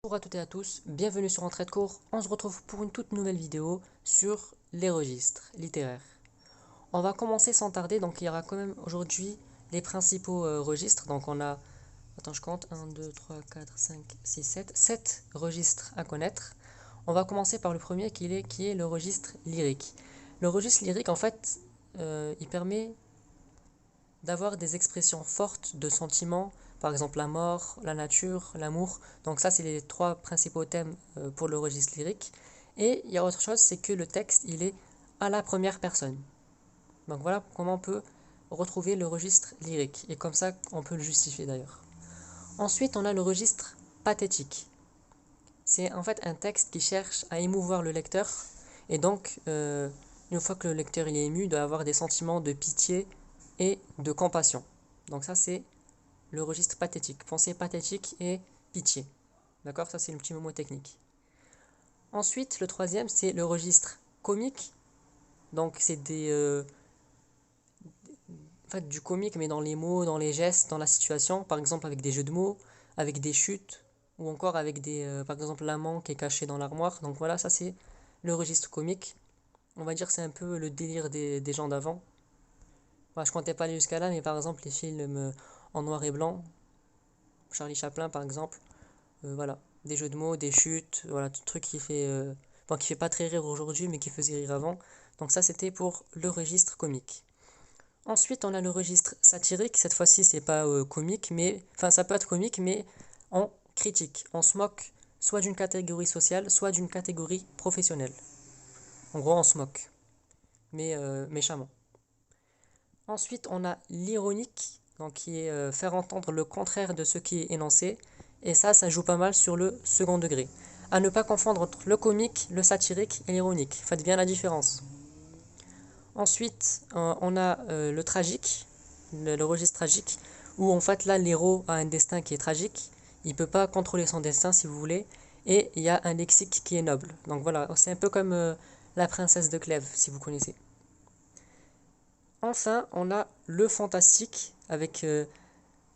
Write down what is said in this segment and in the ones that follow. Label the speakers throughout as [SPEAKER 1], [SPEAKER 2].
[SPEAKER 1] Bonjour à toutes et à tous, bienvenue sur Entrée de cours. On se retrouve pour une toute nouvelle vidéo sur les registres littéraires. On va commencer sans tarder, donc il y aura quand même aujourd'hui les principaux registres. Donc on a, attends je compte, 1, 2, 3, 4, 5, 6, 7 registres à connaître. On va commencer par le premier qui est le registre lyrique. Le registre lyrique en fait, il permet d'avoir des expressions fortes de sentiments, par exemple la mort, la nature, l'amour. Donc ça, c'est les trois principaux thèmes pour le registre lyrique. Et il y a autre chose, c'est que le texte, il est à la première personne. Donc voilà comment on peut retrouver le registre lyrique. Et comme ça, on peut le justifier d'ailleurs. Ensuite, on a le registre pathétique. C'est en fait un texte qui cherche à émouvoir le lecteur. Et donc, une fois que le lecteur il est ému, il doit avoir des sentiments de pitié et de compassion. Donc ça, c'est le registre pathétique. Pensée pathétique et pitié. D'accord? Ça, c'est le petit mot technique. Ensuite, le troisième, c'est le registre comique. Donc, c'est en fait, du comique, mais dans les mots, dans les gestes, dans la situation. Par exemple, avec des jeux de mots, avec des chutes, ou encore avec par exemple, l'amant qui est caché dans l'armoire. Donc voilà, ça, c'est le registre comique. On va dire que c'est un peu le délire des gens d'avant. Moi, je comptais pas aller jusqu'à là, mais par exemple, les films en noir et blanc, Charlie Chaplin, par exemple, voilà, des jeux de mots, des chutes, voilà, tout truc qui fait pas très rire aujourd'hui, mais qui faisait rire avant. Donc ça, c'était pour le registre comique. Ensuite, on a le registre satirique. Cette fois-ci, c'est pas comique, mais enfin, ça peut être comique, mais en critique. On se moque soit d'une catégorie sociale, soit d'une catégorie professionnelle. En gros, on se moque, mais méchamment. Ensuite, on a l'ironique, donc qui est faire entendre le contraire de ce qui est énoncé. Et ça joue pas mal sur le second degré. À ne pas confondre entre le comique, le satirique et l'ironique. Faites bien la différence. Ensuite, on a le tragique, le registre tragique, où en fait là, l'héros a un destin qui est tragique. Il ne peut pas contrôler son destin, si vous voulez. Et il y a un lexique qui est noble. Donc voilà, c'est un peu comme la princesse de Clèves, si vous connaissez. Enfin, on a le fantastique, avec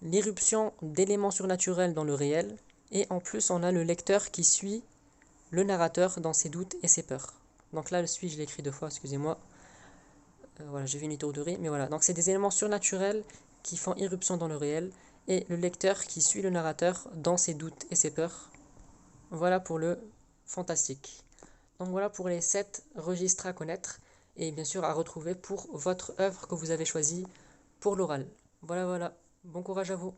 [SPEAKER 1] l'irruption d'éléments surnaturels dans le réel, et en plus on a le lecteur qui suit le narrateur dans ses doutes et ses peurs. Donc là, le suis, je l'ai écrit deux fois, excusez-moi. Voilà, j'ai vu une étourderie, mais voilà. Donc c'est des éléments surnaturels qui font irruption dans le réel, et le lecteur qui suit le narrateur dans ses doutes et ses peurs. Voilà pour le fantastique. Donc voilà pour les 7 registres à connaître, et bien sûr à retrouver pour votre œuvre que vous avez choisie pour l'oral. Voilà, voilà. Bon courage à vous.